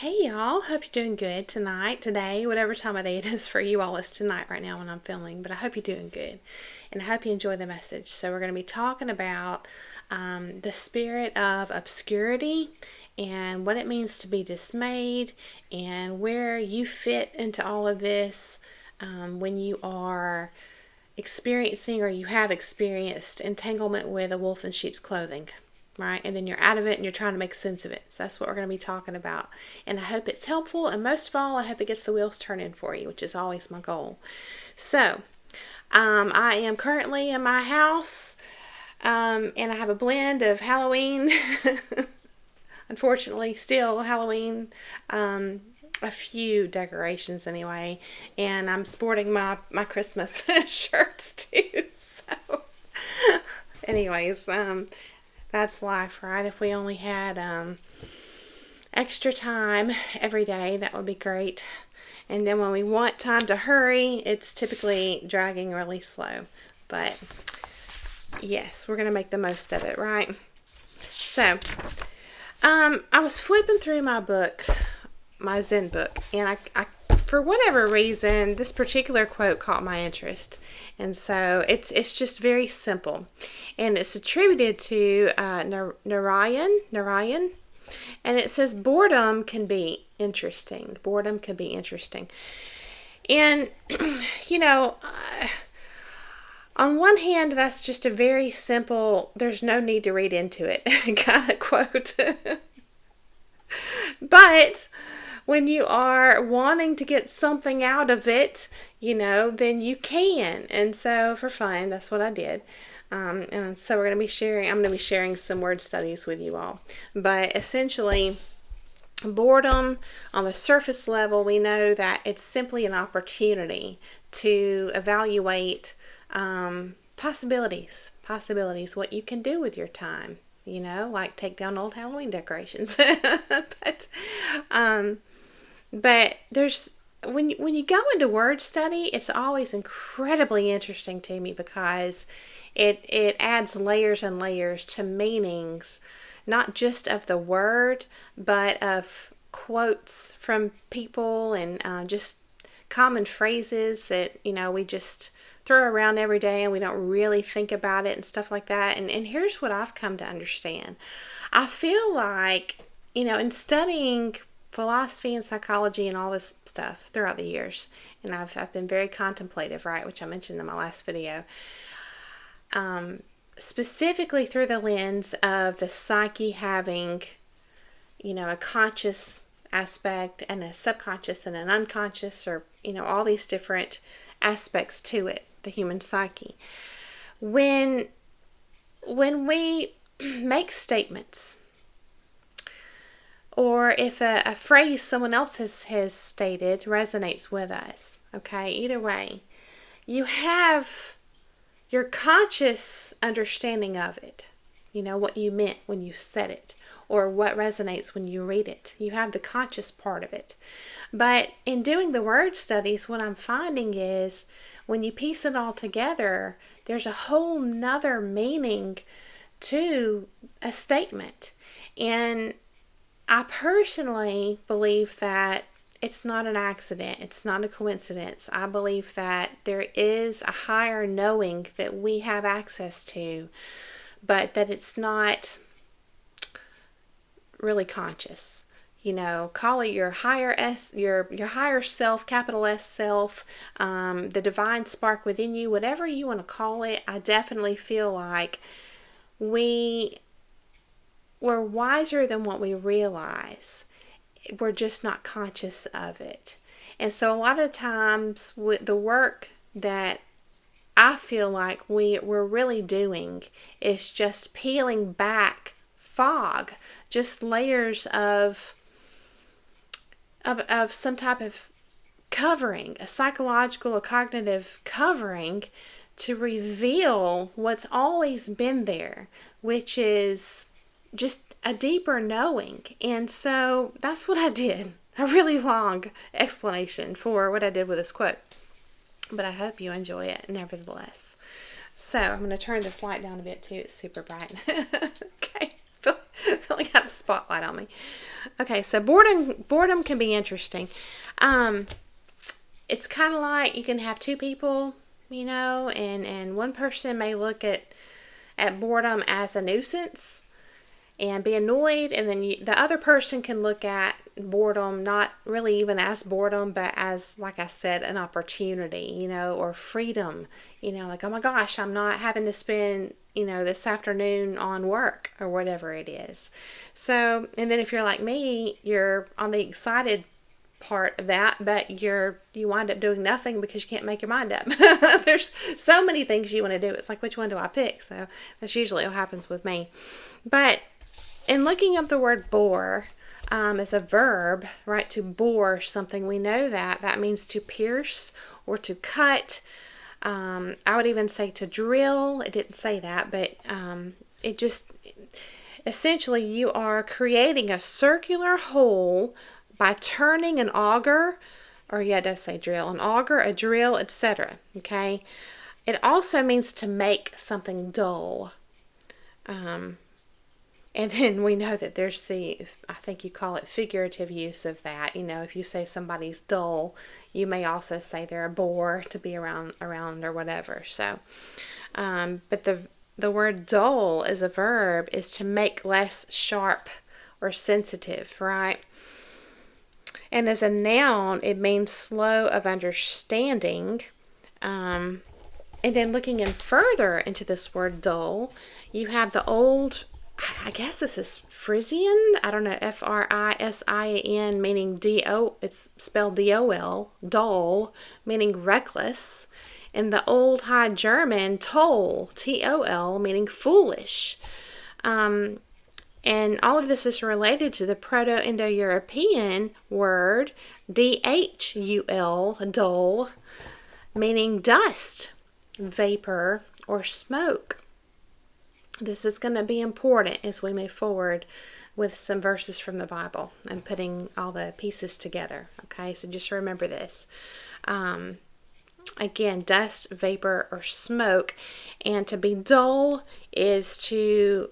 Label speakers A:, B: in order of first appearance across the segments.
A: Hey y'all, hope you're doing good tonight, today, whatever time of day it is for you all. It's tonight right now when I'm filming, but I hope you're doing good and I hope you enjoy the message. So, we're going to be talking about the spirit of obscurity and what it means to be dismayed and where you fit into all of this when you are experiencing or you have experienced entanglement with a wolf in sheep's clothing, right? And then you're out of it and you're trying to make sense of it. So that's what we're going to be talking about. And I hope it's helpful. And most of all, I hope it gets the wheels turning for you, which is always my goal. So, I am currently in my house, and I have a blend of Halloween, unfortunately, still Halloween, a few decorations anyway, and I'm sporting my Christmas shirts too. So, anyways, that's life, right? If we only had extra time every day, that would be great. And then when we want time to hurry, it's typically dragging really slow. But yes, we're going to make the most of it, right? So, I was flipping through my book, my Zen book, and I for whatever reason, this particular quote caught my interest. And so it's just very simple. And it's attributed to Narayan. And it says, boredom can be interesting. Boredom can be interesting. And, you know, on one hand, that's just a very simple, there's no need to read into it kind of quote. But when you are wanting to get something out of it, then you can. And so for fun, that's what I did. And so I'm going to be sharing some word studies with you all. But essentially, boredom on the surface level, we know that it's simply an opportunity to evaluate possibilities, what you can do with your time. Like take down old Halloween decorations. But there's when you go into word study, it's always incredibly interesting to me because it adds layers and layers to meanings, not just of the word, but of quotes from people and just common phrases that we just throw around every day and we don't really think about it and stuff like that. And here's what I've come to understand. I feel like, in studying philosophy and psychology and all this stuff throughout the years, and I've been very contemplative, right, which I mentioned in my last video, specifically through the lens of the psyche having, a conscious aspect and a subconscious and an unconscious, or, all these different aspects to it, the human psyche. When we make statements, or if a phrase someone else has stated resonates with us, okay, either way, you have your conscious understanding of it, what you meant when you said it, or what resonates when you read it. You have the conscious part of it. But in doing the word studies, what I'm finding is when you piece it all together, there's a whole nother meaning to a statement. And I personally believe that it's not an accident. It's not a coincidence. I believe that there is a higher knowing that we have access to, but that it's not really conscious. Call it your higher your higher self, capital S self, the divine spark within you, whatever you want to call it. I definitely feel like we're wiser than what we realize. We're just not conscious of it. And so a lot of times with the work that I feel like we're really doing is just peeling back fog, just layers of some type of covering, a psychological or cognitive covering to reveal what's always been there, which is just a deeper knowing. And so that's what I did. A really long explanation for what I did with this quote. But I hope you enjoy it nevertheless. So I'm going to turn this light down a bit too. It's super bright. Okay. Feel really got the spotlight on me. Okay, so boredom can be interesting. It's kind of like you can have two people, and one person may look at boredom as a nuisance and be annoyed, and then the other person can look at boredom not really even as boredom, but as, like I said, an opportunity, or freedom, like, oh my gosh, I'm not having to spend this afternoon on work or whatever it is. So, and then if you're like me, you're on the excited part of that, but you wind up doing nothing because you can't make your mind up. There's so many things you want to do. It's like, which one do I pick? So that's usually what happens with me. But in looking up the word bore as a verb, right, to bore something, we know that means to pierce or to cut. I would even say to drill. It didn't say that, but it just, essentially you are creating a circular hole by turning an auger, or it does say drill, an auger, a drill, etc. Okay? It also means to make something dull. And then we know that there's I think you call it figurative use of that. If you say somebody's dull, you may also say they're a bore to be around or whatever. So, but the word dull as a verb is to make less sharp or sensitive, right? And as a noun, it means slow of understanding. And then looking in further into this word dull, you have the old, I guess this is Frisian, I don't know, Frisian, meaning D-O, it's spelled D-O-L, dull, meaning reckless. And the old High German, toll, T-O-L, meaning foolish. And all of this is related to the Proto-Indo-European word D-H-U-L, dull, meaning dust, vapor, or smoke. This is going to be important as we move forward with some verses from the Bible and putting all the pieces together. Okay, so just remember this. Again, dust, vapor, or smoke. And to be dull is to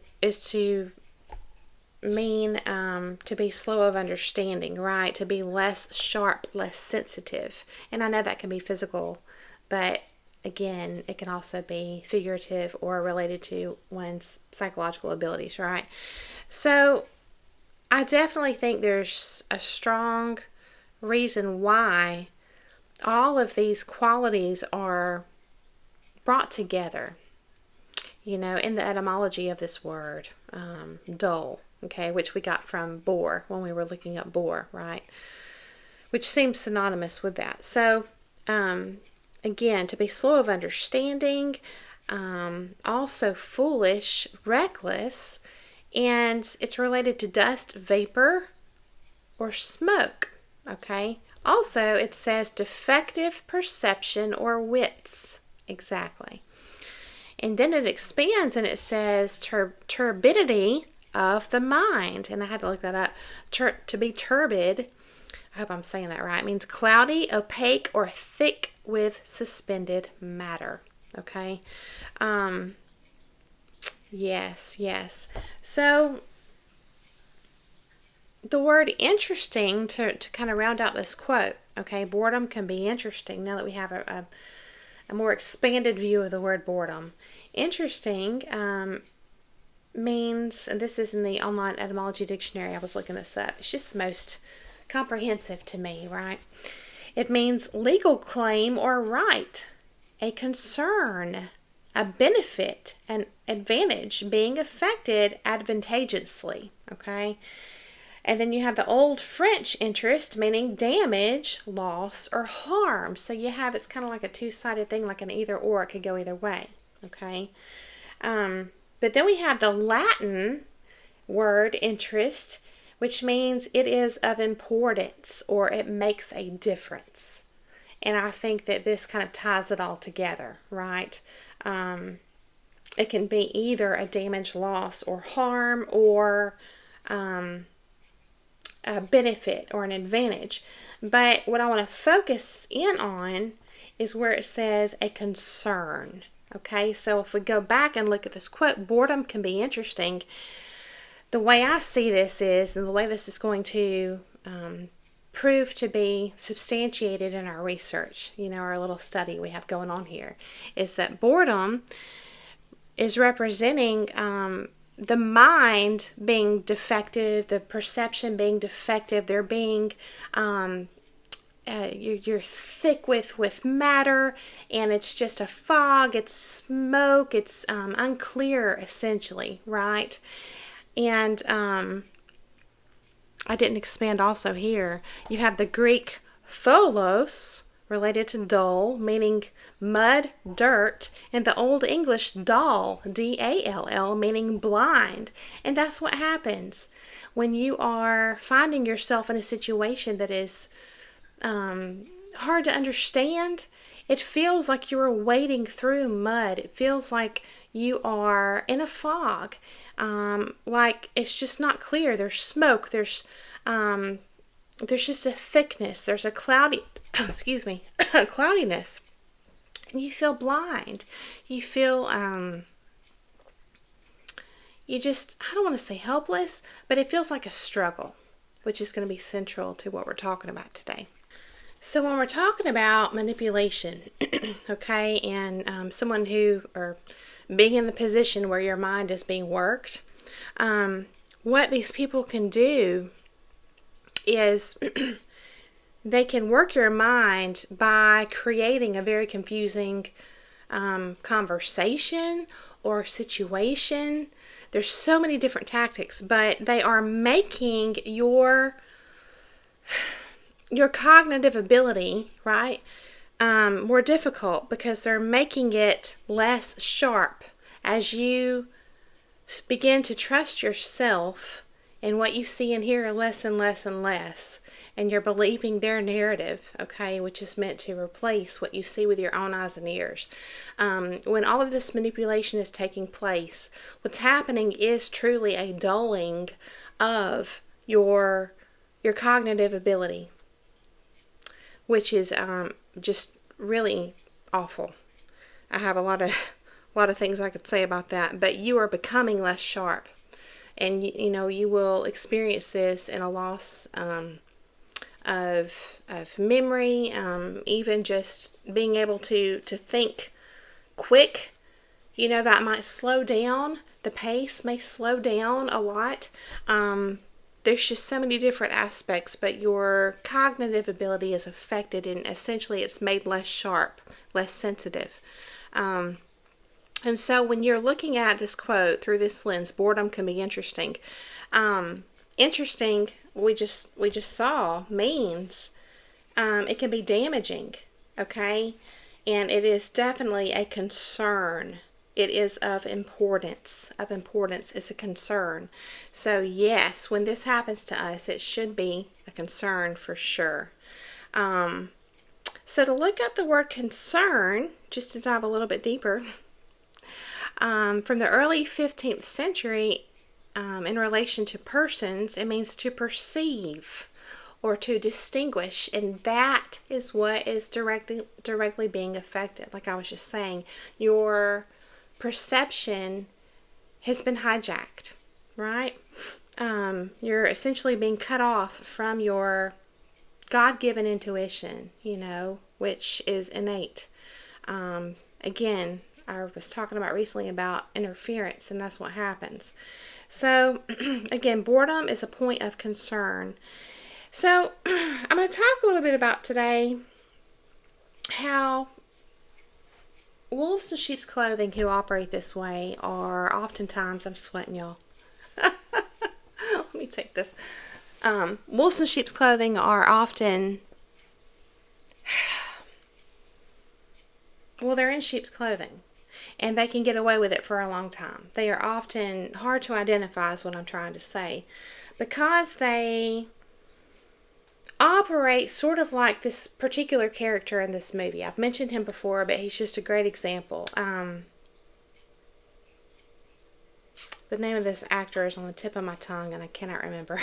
A: mean to be slow of understanding, right? To be less sharp, less sensitive. And I know that can be physical, but again, it can also be figurative or related to one's psychological abilities, right? So I definitely think there's a strong reason why all of these qualities are brought together, in the etymology of this word, dull, okay, which we got from bore when we were looking up bore, right? Which seems synonymous with that. So, again, to be slow of understanding, also foolish, reckless, and it's related to dust, vapor, or smoke, okay? Also, it says defective perception or wits, exactly. And then it expands and it says turbidity of the mind, and I had to look that up. To be turbid, I hope I'm saying that right, means cloudy, opaque, or thick with suspended matter. Okay? Yes. So, the word interesting, to kind of round out this quote, okay, boredom can be interesting now that we have a more expanded view of the word boredom. Interesting means, and this is in the online etymology dictionary, I was looking this up, it's just the most comprehensive to me, right? It means legal claim or right, a concern, a benefit, an advantage, being affected advantageously, okay? And then you have the old French interest, meaning damage, loss, or harm. So you have, it's kind of like a two-sided thing, like an either or, it could go either way, okay? But then we have the Latin word interest, which means it is of importance or it makes a difference. And I think that this kind of ties it all together, right? It can be either a damage, loss, or harm, or a benefit or an advantage. But what I want to focus in on is where it says a concern. Okay, so if we go back and look at this quote, boredom can be interesting. the way I see this is, and the way this is going to prove to be substantiated in our research, our little study we have going on here, is that boredom is representing the mind being defective, the perception being defective. They're being you're thick with matter, and it's just a fog, it's smoke, it's unclear, essentially, right? And I didn't expand also here. You have the Greek tholos, related to dull, meaning mud, dirt, and the Old English dull, D-A-L-L, meaning blind. And that's what happens when you are finding yourself in a situation that is hard to understand. It feels like you're wading through mud. It feels like you are in a fog. Like it's just not clear. There's smoke. There's just a thickness. There's a cloudiness. And you feel blind. You feel, I don't want to say helpless, but it feels like a struggle, which is going to be central to what we're talking about today. So when we're talking about manipulation, okay, and someone or being in the position where your mind is being worked, what these people can do is they can work your mind by creating a very confusing conversation or situation. There's so many different tactics, but they are making your cognitive ability, right, more difficult, because they're making it less sharp as you begin to trust yourself and what you see and hear less and less and less, and you're believing their narrative, okay, which is meant to replace what you see with your own eyes and ears. When all of this manipulation is taking place, what's happening is truly a dulling of your cognitive ability, which is just really awful. I have a lot of things I could say about that, but you are becoming less sharp, and you will experience this in a loss of memory, even just being able to think quick. That might slow down. The pace may slow down a lot. There's just so many different aspects, but your cognitive ability is affected, and essentially it's made less sharp, less sensitive. And so when you're looking at this quote through this lens, boredom can be interesting. Interesting, we just saw, means it can be damaging, okay? And it is definitely a concern. It is of importance. It's a concern. So yes, when this happens to us, it should be a concern for sure. So to look up the word concern, just to dive a little bit deeper, from the early 15th century, in relation to persons, it means to perceive or to distinguish, and that is what is directly being affected. Like I was just saying, your perception has been hijacked, right? You're essentially being cut off from your God-given intuition, which is innate. Again, I was talking about recently about interference, and that's what happens. So, again, boredom is a point of concern. So, I'm going to talk a little bit about today how wolves in sheep's clothing who operate this way are oftentimes, I'm sweating, y'all. Let me take this. Wolves in sheep's clothing are often, they're in sheep's clothing, and they can get away with it for a long time. They are often hard to identify, is what I'm trying to say, because they operate sort of like this particular character in this movie. I've mentioned him before, but he's just a great example. The name of this actor is on the tip of my tongue, and I cannot remember.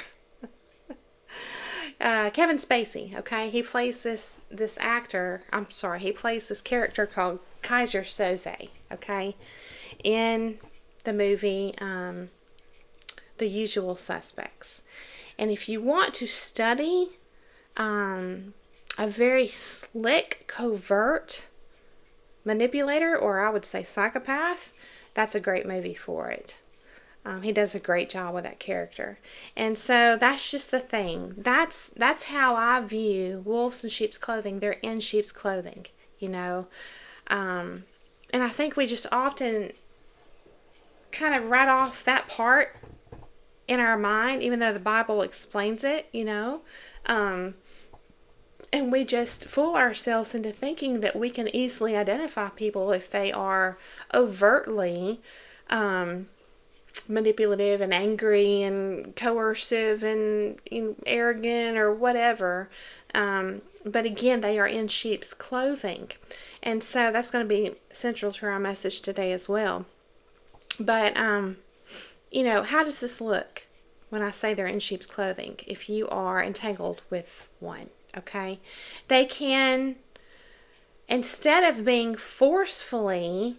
A: Kevin Spacey, okay? He plays this character called Kaiser Soze, okay? In the movie the usual suspects. And if you want to study a very slick, covert manipulator, or I would say psychopath, that's a great movie for it. He does a great job with that character. And so that's just the thing. That's how I view wolves in sheep's clothing. They're in sheep's clothing, you know. And I think we just often kind of write off that part in our mind, even though the Bible explains it, you know. And we just fool ourselves into thinking that we can easily identify people if they are overtly manipulative and angry and coercive and arrogant or whatever. But again, they are in sheep's clothing. And so that's going to be central to our message today as well. But, how does this look when I say they're in sheep's clothing? If you are entangled with one, okay? They can, instead of being forcefully,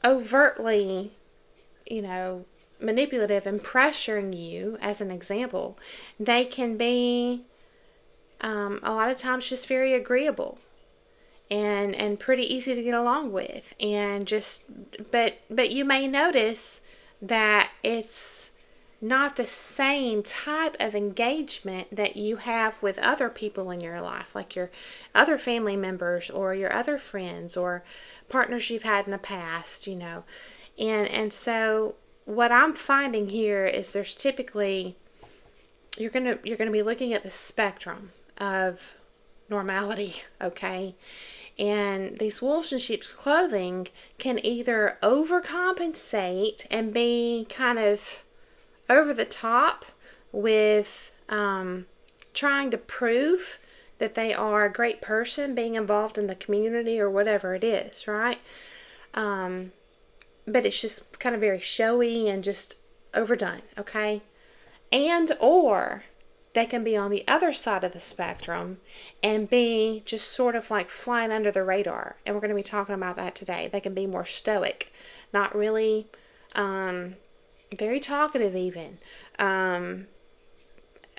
A: overtly, manipulative and pressuring you, as an example, they can be a lot of times just very agreeable and pretty easy to get along with, and but you may notice that it's not the same type of engagement that you have with other people in your life, like your other family members or your other friends or partners you've had in the past, And so what I'm finding here is there's typically, you're gonna be looking at the spectrum of normality, okay? And these wolves in sheep's clothing can either overcompensate and be kind of over the top with trying to prove that they are a great person, being involved in the community or whatever it is, right? But it's just kind of very showy and just overdone, okay? And or they can be on the other side of the spectrum and be just sort of like flying under the radar. And we're going to be talking about that today. They can be more stoic, not really very talkative even,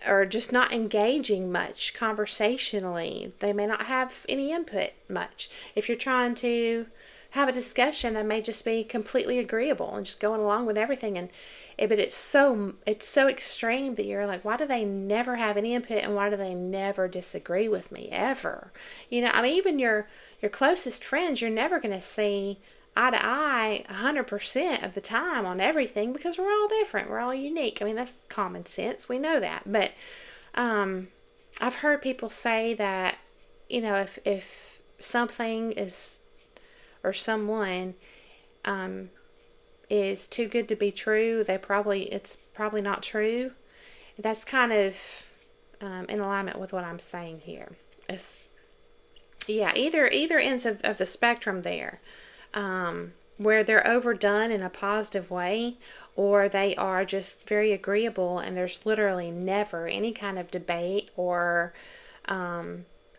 A: or just not engaging much conversationally. They may not have any input much. If you're trying to have a discussion, they may just be completely agreeable and just going along with everything. But it's so extreme that you're like, why do they never have any input, and why do they never disagree with me ever? Even your closest friends, you're never going to see eye to eye 100% of the time on everything, because we're all different. We're all unique. That's common sense. We know that. But I've heard people say that, if something is, or someone is too good to be true, it's probably not true. That's kind of in alignment with what I'm saying here. Either ends of the spectrum there, where they're overdone in a positive way, or they are just very agreeable and there's literally never any kind of debate or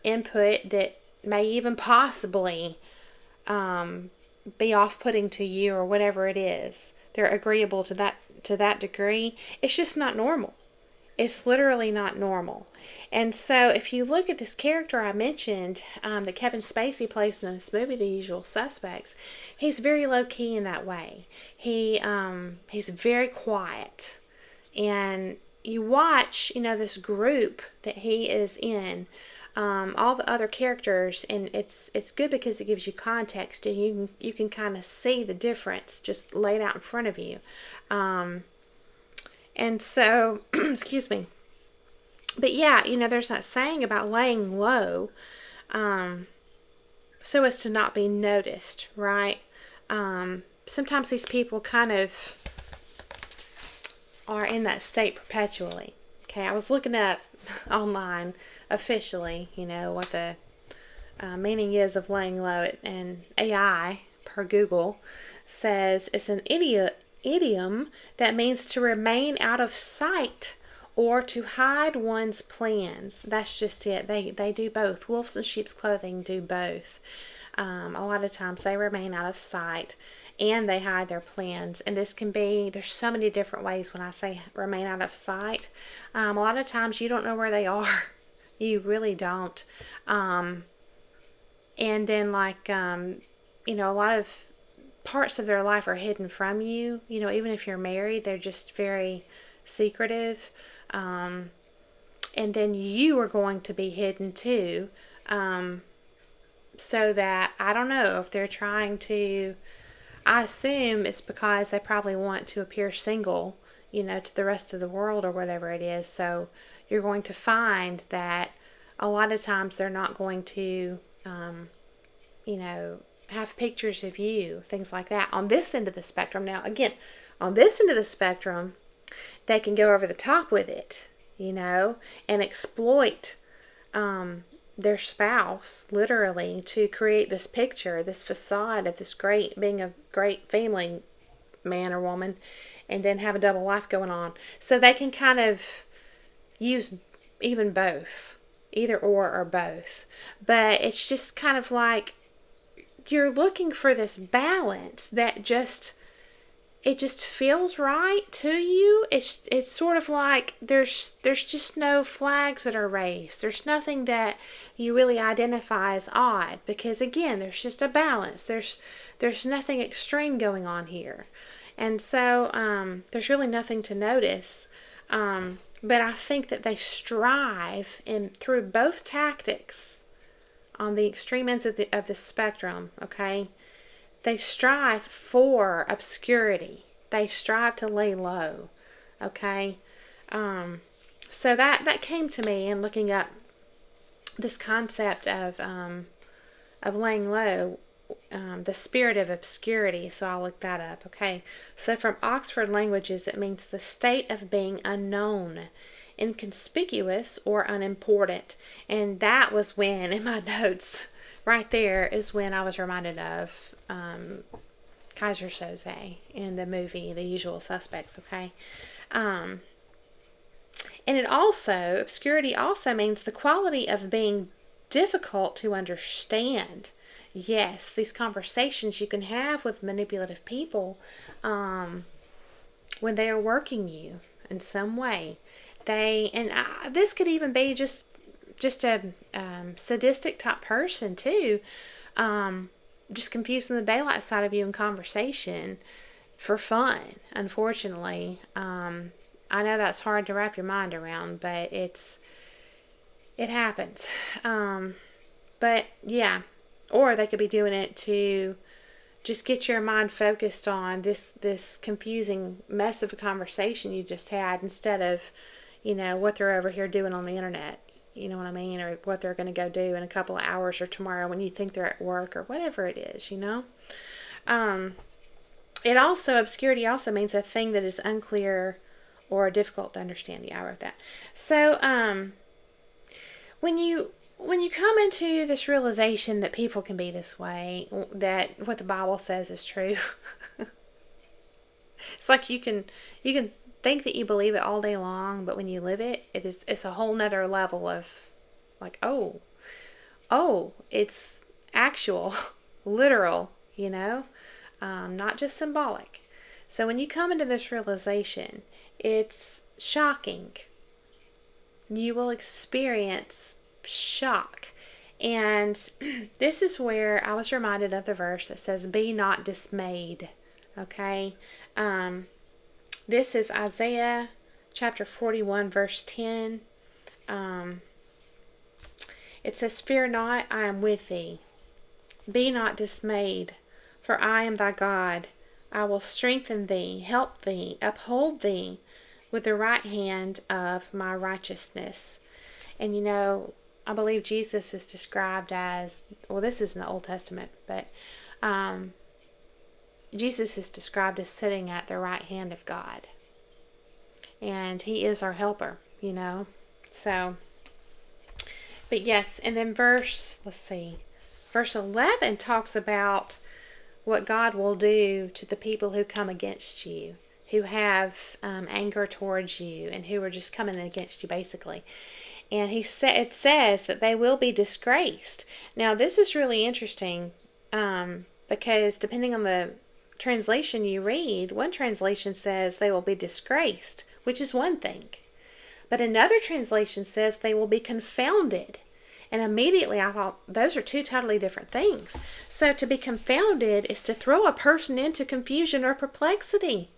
A: input that may even possibly be off-putting to you or whatever it is. They're agreeable to that degree. It's just not normal. It's literally not normal. And so if you look at this character I mentioned, that Kevin Spacey plays in this movie, The Usual Suspects, he's very low-key in that way. He's very quiet. And you watch, this group that he is in, all the other characters, and it's good because it gives you context, and you can kind of see the difference just laid out in front of you. And so, excuse me. But yeah, there's that saying about laying low, so as to not be noticed, right? Sometimes these people kind of are in that state perpetually. Okay, I was looking up online officially, what the meaning is of laying low, and AI, per Google, says it's an idiom that means to remain out of sight or to hide one's plans. That's just it. They do both. Wolves in sheep's clothing do both. A lot of times they remain out of sight. and they hide their plans. And this can be, there's so many different ways when I say remain out of sight. A lot of times you don't know where they are. You really don't. And then a lot of parts of their life are hidden from you. Even if you're married, they're just very secretive. And then you are going to be hidden too. So that, I don't know if they're trying to, I assume it's because they probably want to appear single, to the rest of the world or whatever it is. So you're going to find that a lot of times they're not going to, have pictures of you, things like that. On this end of the spectrum, now again, on this end of the spectrum, they can go over the top with it, and exploit their spouse, literally, to create this picture, this facade of being a great family man or woman, and then have a double life going on. So they can kind of use even both, either or both. But it's just kind of like you're looking for this balance that it just feels right to you. It's sort of like there's just no flags that are raised. There's nothing that you really identify as odd, because again, there's just a balance. There's nothing extreme going on here. And so there's really nothing to notice. But I think that they strive through both tactics on the extreme ends of the spectrum, okay? They strive for obscurity. They strive to lay low, okay? So that came to me in looking up this concept of laying low, the spirit of obscurity. So I'll look that up, okay? So from Oxford Languages, it means the state of being unknown, inconspicuous, or unimportant. And that was when, in my notes, right there is when I was reminded of Kaiser Soze in the movie The Usual Suspects, okay? And obscurity also means the quality of being difficult to understand. Yes, these conversations you can have with manipulative people when they are working you in some way. This could even be just a sadistic type person too, just confusing the daylight side of you in conversation for fun. Unfortunately, I know that's hard to wrap your mind around, but it happens. But yeah, or they could be doing it to just get your mind focused on this confusing mess of a conversation you just had, instead of what they're over here doing on the internet. You know what I mean? Or what they're going to go do in a couple of hours or tomorrow when you think they're at work or whatever it is, Obscurity also means a thing that is unclear or difficult to understand. Yeah, I wrote that. So, when you come into this realization that people can be this way, that what the Bible says is true, it's like you can think that you believe it all day long, but when you live it, it's a whole nother level of like, oh, it's actual, literal, not just symbolic. So when you come into this realization, it's shocking. You will experience shock. And this is where I was reminded of the verse that says, "Be not dismayed." Okay? This is Isaiah chapter 41, verse 10. It says, "Fear not, I am with thee. Be not dismayed, for I am thy God. I will strengthen thee, help thee, uphold thee with the right hand of my righteousness." And I believe Jesus is described as, well, this is in the Old Testament, but Jesus is described as sitting at the right hand of God. And he is our helper, So, but yes, and then verse 11 talks about what God will do to the people who come against you, who have anger towards you, and who are just coming against you, basically. And it says that they will be disgraced. Now, this is really interesting because depending on the translation you read, one translation says they will be disgraced, which is one thing. But another translation says they will be confounded. And immediately I thought, those are two totally different things. So to be confounded is to throw a person into confusion or perplexity.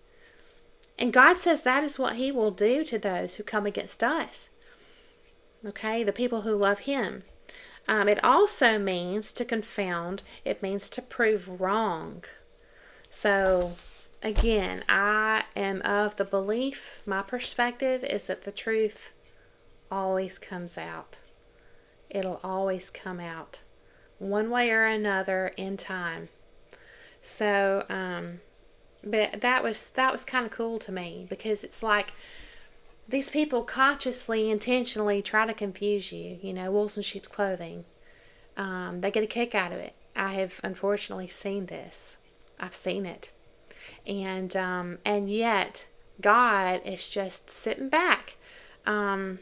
A: And God says that is what He will do to those who come against us. Okay, the people who love Him. It also means to confound. It means to prove wrong. So, again, I am of the belief, my perspective is that the truth always comes out. It'll always come out, one way or another, in time. So, but that was kind of cool to me, because it's like these people consciously, intentionally try to confuse you. You know, wolves in sheep's clothing. They get a kick out of it. I have unfortunately seen this. I've seen it, and yet God is just sitting back, and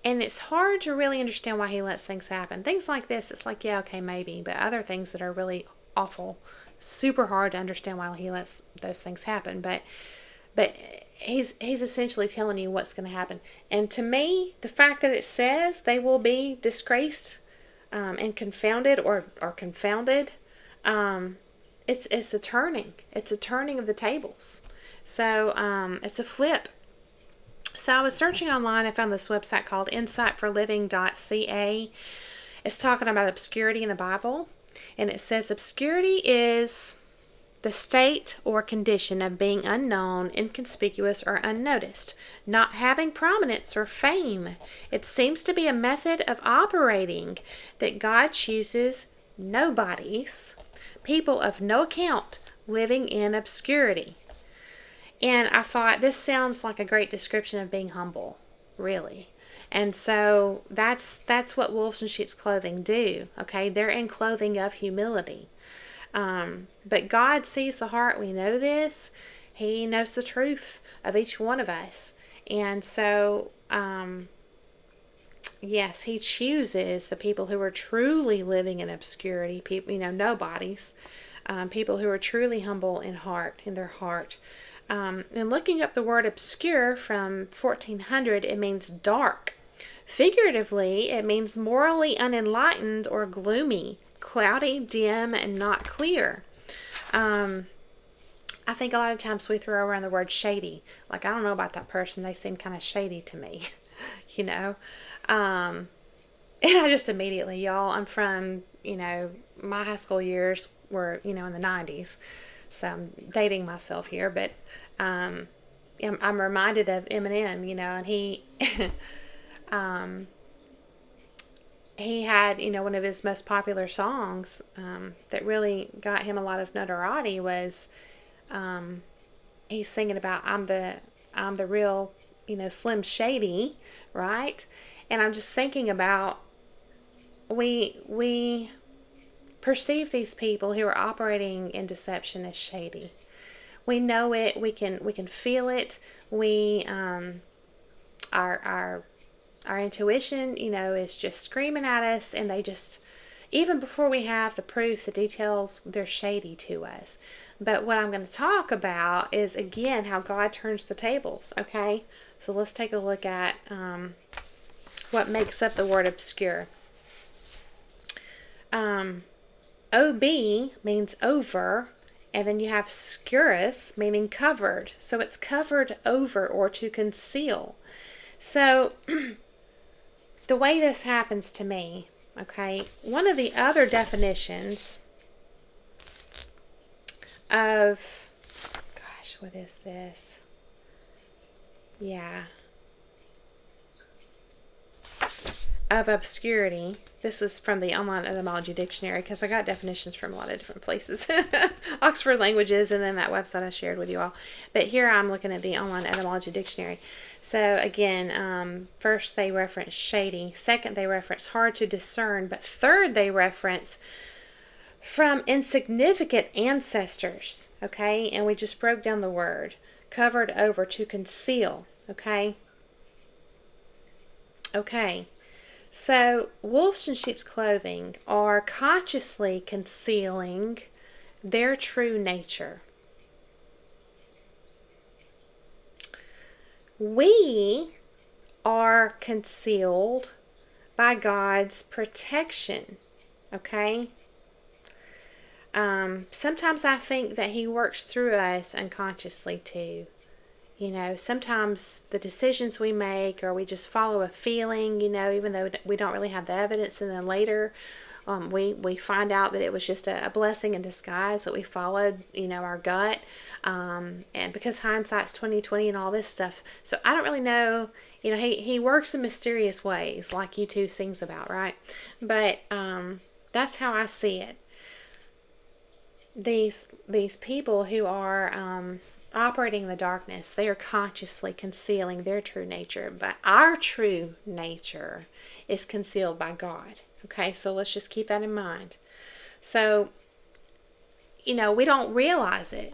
A: it's hard to really understand why He lets things happen. Things like this, it's like, yeah, okay, maybe, but other things that are really awful, super hard to understand why He lets those things happen. But He's essentially telling you what's going to happen. And to me, the fact that it says they will be disgraced and confounded or confounded, it's a turning. It's a turning of the tables. So it's a flip. So I was searching online. I found this website called insightforliving.ca. It's talking about obscurity in the Bible. And it says obscurity is the state or condition of being unknown, inconspicuous, or unnoticed, not having prominence or fame. It seems to be a method of operating that God chooses nobodies, people of no account, living in obscurity. And I thought, this sounds like a great description of being humble, really. And so that's what wolves in sheep's clothing do. Okay, they're in clothing of humility. But God sees the heart. We know this. He knows the truth of each one of us. And so, yes, He chooses the people who are truly living in obscurity, people, nobodies, people who are truly humble in their heart. And looking up the word obscure from 1400, it means dark. Figuratively, it means morally unenlightened or gloomy, cloudy, dim, and not clear. I think a lot of times we throw around the word shady. Like, I don't know about that person. They seem kind of shady to me, And I just immediately, y'all, I'm from, my high school years were, in the 90s. So I'm dating myself here. But I'm reminded of Eminem, and he... he had, one of his most popular songs that really got him a lot of notoriety was he's singing about I'm the real, Slim Shady, right? And I'm just thinking about we perceive these people who are operating in deception as shady. We know it. We can feel it. We our intuition, is just screaming at us, and they just, even before we have the proof, the details, they're shady to us. But what I'm going to talk about is, again, how God turns the tables, okay? So let's take a look at what makes up the word obscure. OB means over, and then you have scurus, meaning covered. So it's covered over or to conceal. So the way this happens to me, okay, one of the other definitions of, gosh, what is this? Yeah. Of obscurity. This is from the Online Etymology Dictionary, because I got definitions from a lot of different places. Oxford Languages, and then that website I shared with you all. But here I'm looking at the Online Etymology Dictionary. So again, first they reference shady. Second, they reference hard to discern. But third, they reference from insignificant ancestors. Okay? And we just broke down the word. Covered over, to conceal. Okay? Okay. So wolves in sheep's clothing are consciously concealing their true nature. We are concealed by God's protection, okay? Sometimes I think that He works through us unconsciously too. You know, sometimes the decisions we make, or we just follow a feeling, you know, even though we don't really have the evidence, and then later we find out that it was just a blessing in disguise that we followed, you know, our gut. And because hindsight's 20/20 and all this stuff. So I don't really know, you know, he works in mysterious ways, like U2 sings about, right? But that's how I see it. These people who are operating in the darkness, they are consciously concealing their true nature, but our true nature is concealed by God. Okay, so let's just keep that in mind. So, you know, we don't realize it,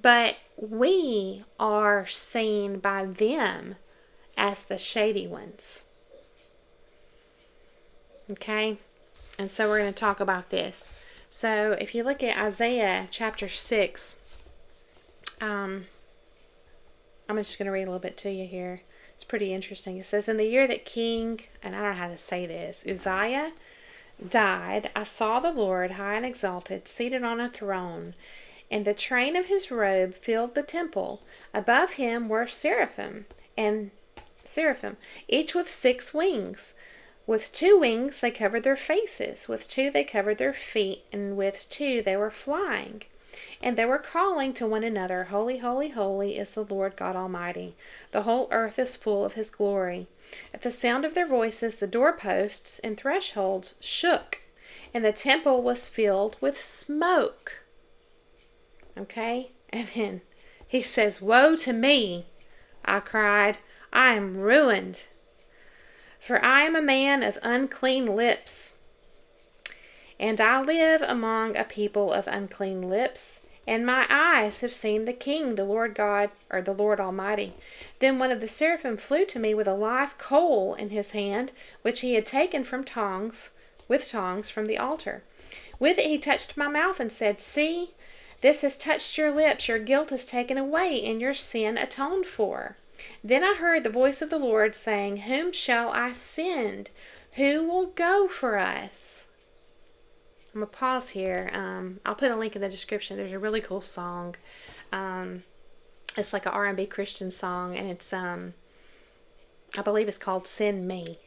A: but we are seen by them as the shady ones. Okay, and so we're going to talk about this. So if you look at Isaiah chapter 6, I'm just going to read a little bit to you here. It's pretty interesting. It says, in the year that King, and I don't know how to say this, Uzziah died, I saw the Lord high and exalted, seated on a throne, and the train of his robe filled the temple. Above him were seraphim, each with 6 wings. With 2 wings they covered their faces, with 2 they covered their feet, and with 2 they were flying. And they were calling to one another, Holy, holy, holy is the Lord God Almighty. The whole earth is full of His glory. At the sound of their voices, the doorposts and thresholds shook, and the temple was filled with smoke. Okay? And then he says, Woe to me! I cried, I am ruined, for I am a man of unclean lips, and I live among a people of unclean lips, and my eyes have seen the King, the Lord God, or the Lord Almighty. Then one of the seraphim flew to me with a live coal in his hand, which he had taken with tongs from the altar. With it he touched my mouth and said, See, this has touched your lips, your guilt is taken away, and your sin atoned for. Then I heard the voice of the Lord saying, Whom shall I send? Who will go for us? I'm going to pause here. I'll put a link in the description. There's a really cool song. It's like an R&B Christian song, and it's, I believe it's called Send Me.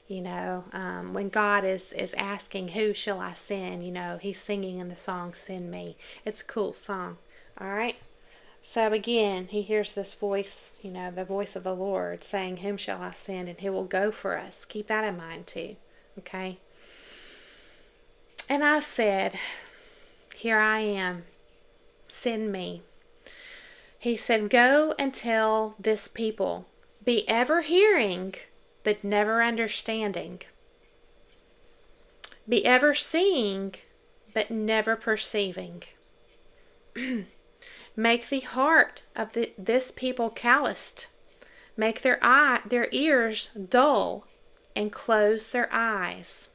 A: You know, when God is asking, who shall I send? You know, He's singing in the song, Send Me. It's a cool song. All right. So again, he hears this voice, you know, the voice of the Lord saying, Whom shall I send? And He will go for us. Keep that in mind too. Okay. And I said, Here I am, send me. He said, Go and tell this people, be ever hearing, but never understanding. Be ever seeing, but never perceiving. Make the heart of this people calloused. Make their ears dull, and close their eyes.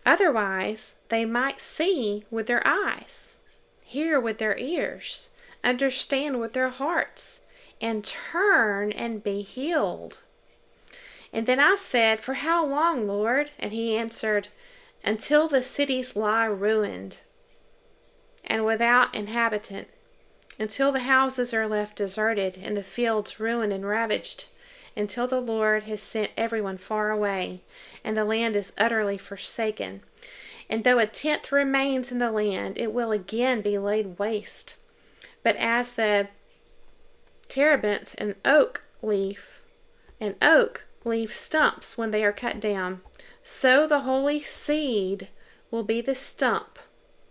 A: Otherwise, they might see with their eyes, hear with their ears, understand with their hearts, and turn and be healed. And then I said, For how long, Lord? And He answered, Until the cities lie ruined and without inhabitant, until the houses are left deserted and the fields ruined and ravaged, until the Lord has sent everyone far away, and the land is utterly forsaken. And though a tenth remains in the land, it will again be laid waste. But as the terebinth and oak leaf stumps when they are cut down, so the holy seed will be the stump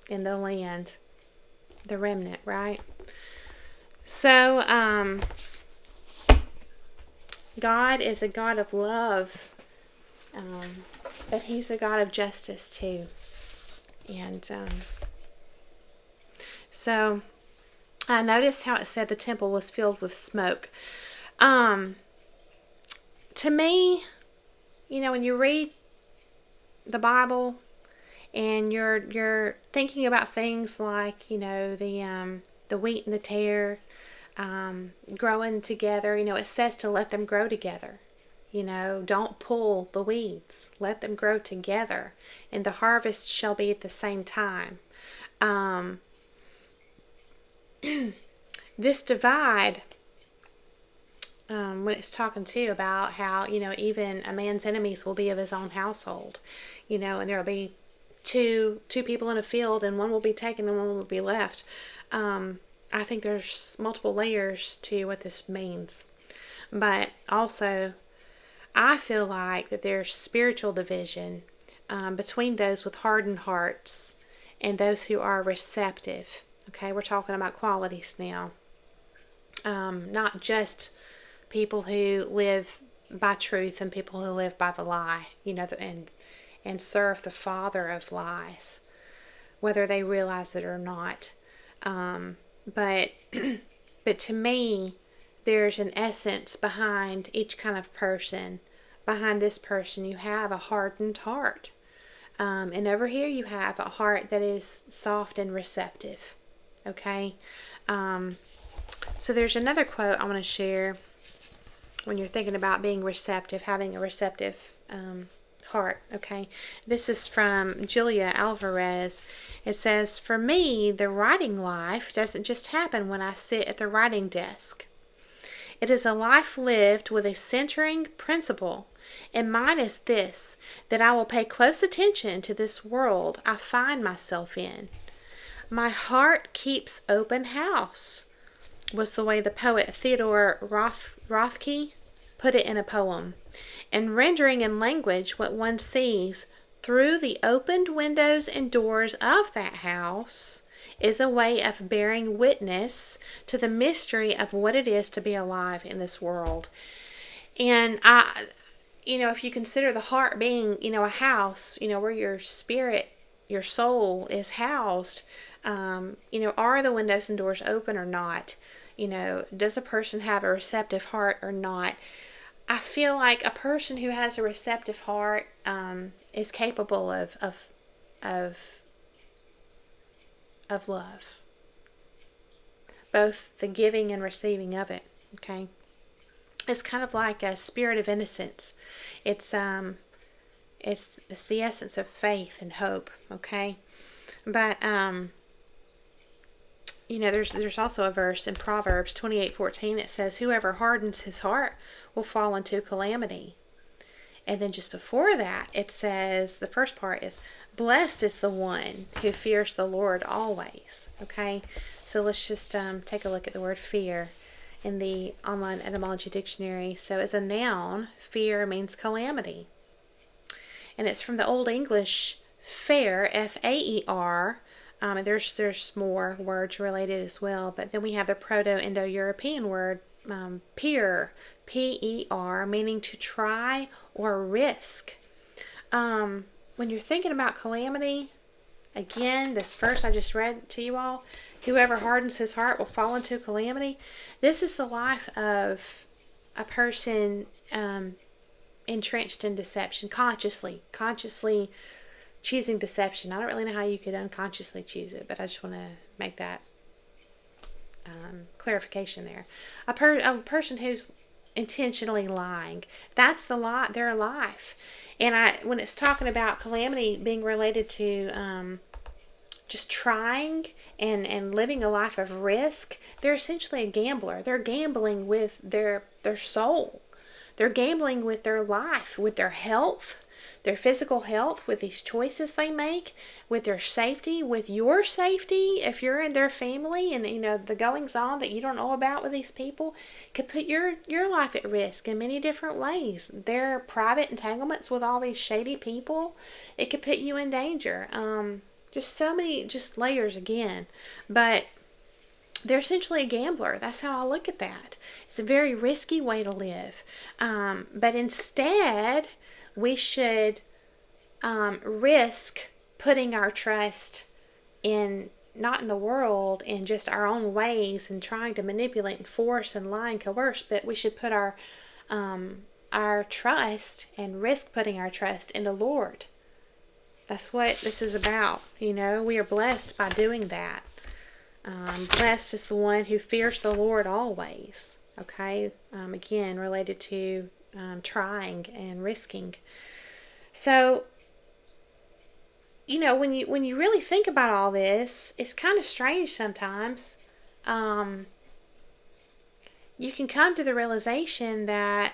A: in the land. The remnant, right? So, God is a God of love, but He's a God of justice too. And so I noticed how it said the temple was filled with smoke. To me, you know, when you read the Bible and you're thinking about things like, the wheat and the tare, growing together. It says to let them grow together. Don't pull the weeds. Let them grow together, and the harvest shall be at the same time. Um, this divide, when it's talking too about how, even a man's enemies will be of his own household, and there will be two people in a field, and one will be taken and one will be left. I think there's multiple layers to what this means. But also, I feel like that there's spiritual division between those with hardened hearts and those who are receptive. Okay, we're talking about qualities now. Not just people who live by truth and people who live by the lie, and serve the father of lies, whether they realize it or not. But but to me, there's an essence behind each kind of person. Behind this person, you have a hardened heart. And over here, you have a heart that is soft and receptive. Okay? So there's another quote I want to share when you're thinking about being receptive, having a receptive heart. Okay? This is from Julia Alvarez. It says, "For me, the writing life doesn't just happen when I sit at the writing desk. It is a life lived with a centering principle, and mine is this, that I will pay close attention to this world I find myself in. My heart keeps open house," was the way the poet Theodore Rothke put it in a poem, and rendering in language what one sees through the opened windows and doors of that house is a way of bearing witness to the mystery of what it is to be alive in this world. And if you consider the heart being, a house, where your spirit, your soul is housed, are the windows and doors open or not? Does a person have a receptive heart or not? I feel like a person who has a receptive heart is capable of love, both the giving and receiving of it. Okay, it's kind of like a spirit of innocence. It's the essence of faith and hope. Okay, but there's also a verse in Proverbs 28:14. It says, "Whoever hardens his heart will fall into calamity." And then just before that, it says, the first part is, "Blessed is the one who fears the Lord always." Okay, so let's just take a look at the word fear in the online etymology dictionary. So as a noun, fear means calamity. And it's from the Old English fair, F-A-E-R. And there's more words related as well. But then we have the Proto-Indo-European word peer, P-E-R, meaning to try or risk. When you're thinking about calamity, again, this verse I just read to you all, "Whoever hardens his heart will fall into calamity." This is the life of a person entrenched in deception, consciously choosing deception. I don't really know how you could unconsciously choose it, but I just want to make that clarification there. A person who's intentionally lying, that's their life. And when it's talking about calamity being related to just trying and living a life of risk, they're essentially a gambler. They're gambling with their soul. They're gambling with their life, with their health, their physical health, with these choices they make, with their safety, with your safety. If you're in their family and the goings on that you don't know about with these people could put your life at risk in many different ways. Their private entanglements with all these shady people, it could put you in danger. Just so many layers again. But they're essentially a gambler. That's how I look at that. It's a very risky way to live. But instead, we should risk putting our trust in, not in the world, in just our own ways and trying to manipulate and force and lie and coerce, but we should put our trust and risk putting our trust in the Lord. That's what this is about. We are blessed by doing that. Blessed is the one who fears the Lord always. Okay? Again, related to trying and risking. So, when you really think about all this, it's kind of strange sometimes. You can come to the realization that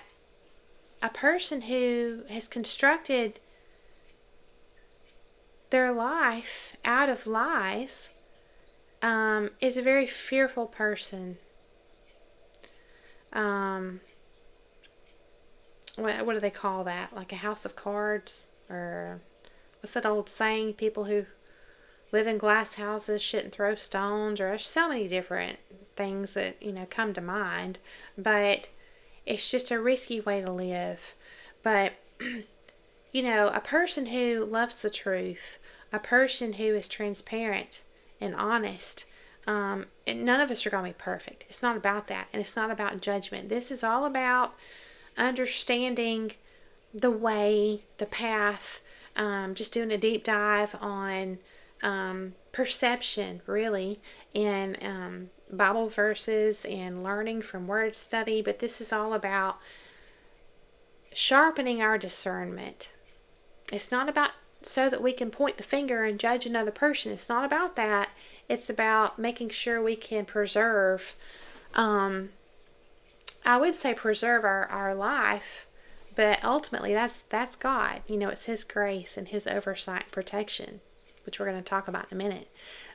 A: a person who has constructed their life out of lies is a very fearful person. What do they call that? Like a house of cards? Or what's that old saying? People who live in glass houses shouldn't throw stones. Or there's so many different things that, come to mind. But it's just a risky way to live. But, a person who loves the truth, a person who is transparent and honest, and none of us are going to be perfect. It's not about that. And it's not about judgment. This is all about understanding the way, the path, just doing a deep dive on perception, really, and Bible verses and learning from word study. But this is all about sharpening our discernment. It's not about so that we can point the finger and judge another person. It's not about that. It's about making sure we can preserve, I would say preserve our life, but ultimately that's God. It's His grace and His oversight and protection, which we're going to talk about in a minute.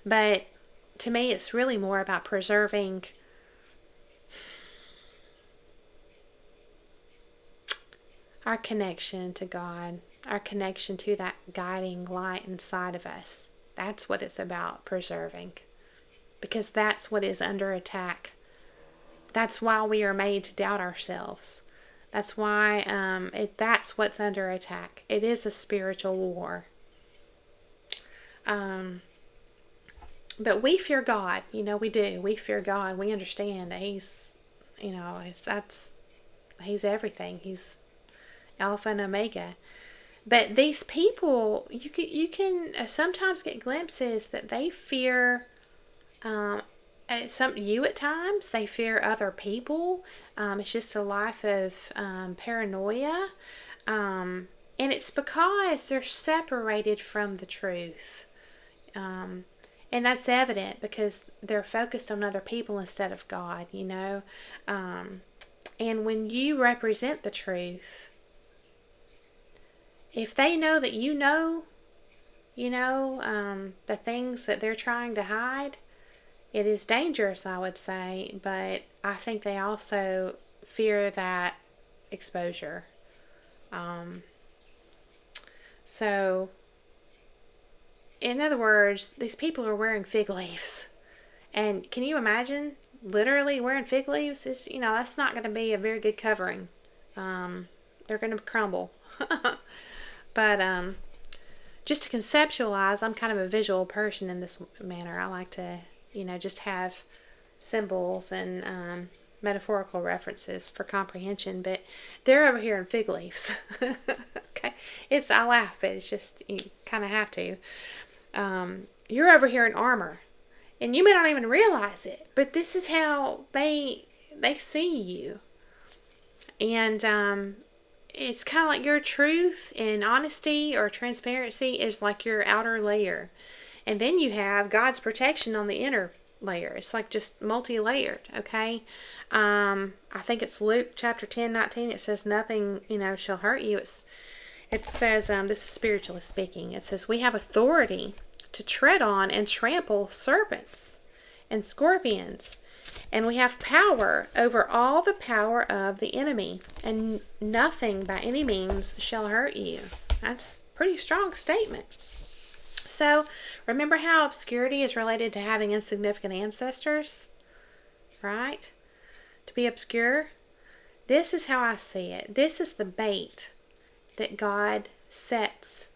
A: But to me, it's really more about preserving our connection to God, our connection to that guiding light inside of us. That's what it's about, preserving. Because that's what is under attack. That's why we are made to doubt ourselves. That's why that's what's under attack. It is a spiritual war. But we fear God. We do. We fear God. We understand that He's, He's everything. He's Alpha and Omega. But these people, you can sometimes get glimpses that they fear you at times. They fear other people. It's just a life of paranoia. And it's because they're separated from the truth. And that's evident because they're focused on other people instead of God, And when you represent the truth, if they know that the things that they're trying to hide, it is dangerous, I would say, but I think they also fear that exposure. So, in other words, these people are wearing fig leaves. And can you imagine literally wearing fig leaves? That's not going to be a very good covering. They're going to crumble. But just to conceptualize, I'm kind of a visual person in this manner. I like to, just have symbols and metaphorical references for comprehension. But they're over here in fig leaves. Okay, I laugh, but it's just you kind of have to. You're over here in armor, and you may not even realize it. But this is how they see you, and it's kind of like your truth and honesty or transparency is like your outer layer. And then you have God's protection on the inner layer. It's like just multi-layered, okay? I think it's Luke chapter 10:19. It says nothing, shall hurt you. It says, this is spiritually speaking. It says, we have authority to tread on and trample serpents and scorpions. And we have power over all the power of the enemy, and nothing by any means shall hurt you. That's a pretty strong statement. So, remember how obscurity is related to having insignificant ancestors? Right? To be obscure? This is how I see it. This is the bait that God sets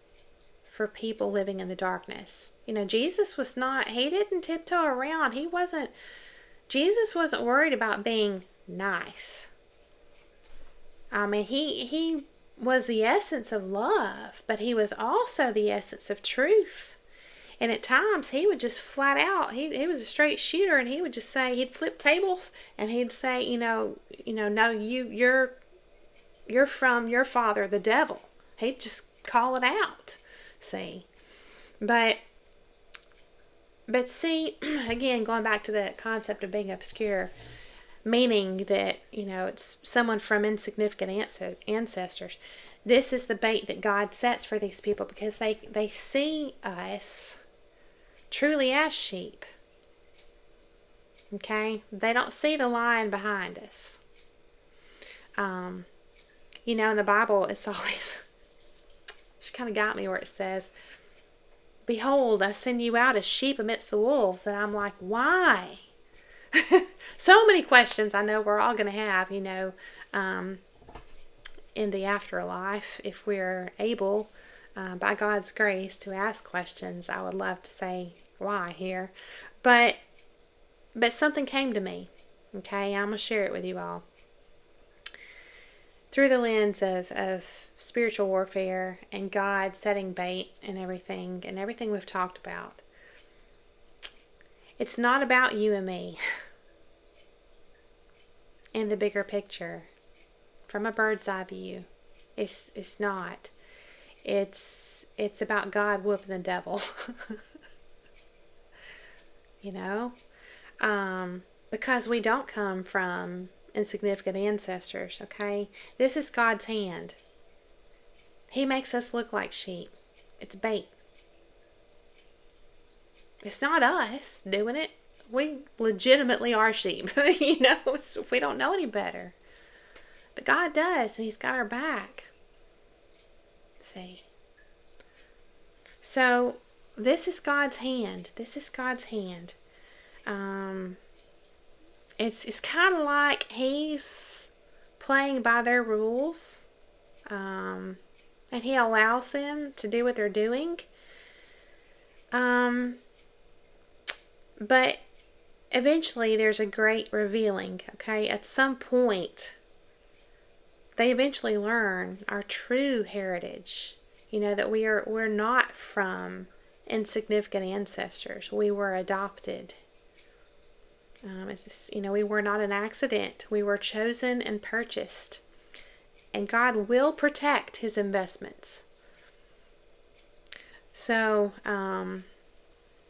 A: for people living in the darkness. Jesus was not, he didn't tiptoe around. Jesus wasn't worried about being nice. I mean, he was the essence of love, but he was also the essence of truth. And at times he would just flat out, he was a straight shooter, and he would just say, he'd flip tables and he'd say, no, you're from your father, the devil. He'd just call it out. See? But see, again, going back to the concept of being obscure, meaning that, it's someone from insignificant ancestors. This is the bait that God sets for these people, because they see us truly as sheep. Okay? They don't see the lion behind us. In the Bible, it's always, she kind of got me where it says, behold, I send you out as sheep amidst the wolves. And I'm like, why? So many questions I know we're all going to have, in the afterlife, if we're able, by God's grace, to ask questions. I would love to say why here, but something came to me. Okay, I'm gonna share it with you all through the lens of spiritual warfare and God setting bait and everything we've talked about. It's not about you and me. In the bigger picture, from a bird's eye view, it's not. It's about God whooping the devil. Because we don't come from insignificant ancestors, okay? This is God's hand. He makes us look like sheep. It's bait. It's not us doing it. We legitimately are sheep, we don't know any better. But God does, and He's got our back. See? So, this is God's hand. This is God's hand. It's kind of like He's playing by their rules, and He allows them to do what they're doing. But eventually there's a great revealing, okay? At some point, they eventually learn our true heritage. That we're not from insignificant ancestors. We were adopted. We were not an accident. We were chosen and purchased. And God will protect His investments. So,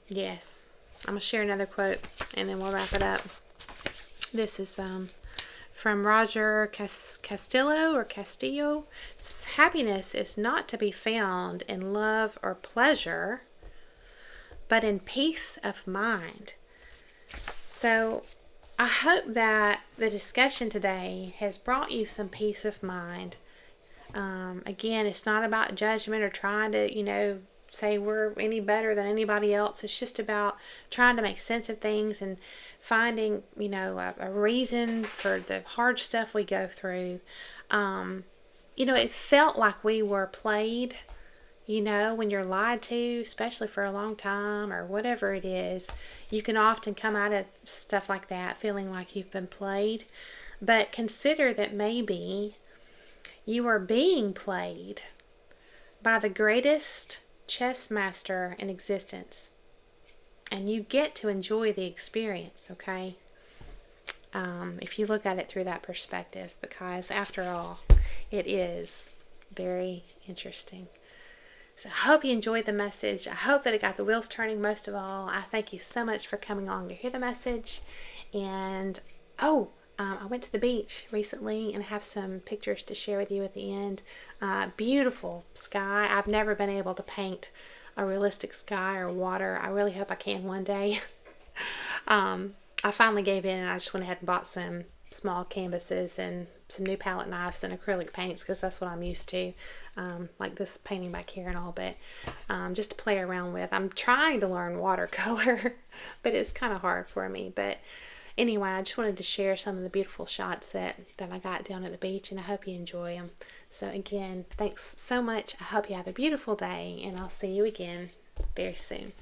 A: yes. I'm going to share another quote, and then we'll wrap it up. This is from Roger Castillo. Happiness is not to be found in love or pleasure, but in peace of mind. So I hope that the discussion today has brought you some peace of mind. Again, it's not about judgment or trying to, say we're any better than anybody else. It's just about trying to make sense of things and finding, a reason for the hard stuff we go through. It felt like we were played, when you're lied to, especially for a long time or whatever it is. You can often come out of stuff like that feeling like you've been played. But consider that maybe you are being played by the greatest chess master in existence, and you get to enjoy the experience, okay? If you look at it through that perspective, because after all, it is very interesting. So I hope you enjoyed the message. I hope that it got the wheels turning. Most of all, I thank you so much for coming along to hear the message. And I went to the beach recently and have some pictures to share with you at the end. Beautiful sky. I've never been able to paint a realistic sky or water. I really hope I can one day. I finally gave in, and I just went ahead and bought some small canvases and some new palette knives and acrylic paints, because that's what I'm used to, like this painting back here and all, but just to play around with. I'm trying to learn watercolor, but it's kind of hard for me. But anyway, I just wanted to share some of the beautiful shots that I got down at the beach, and I hope you enjoy them. So again, thanks so much. I hope you have a beautiful day, and I'll see you again very soon.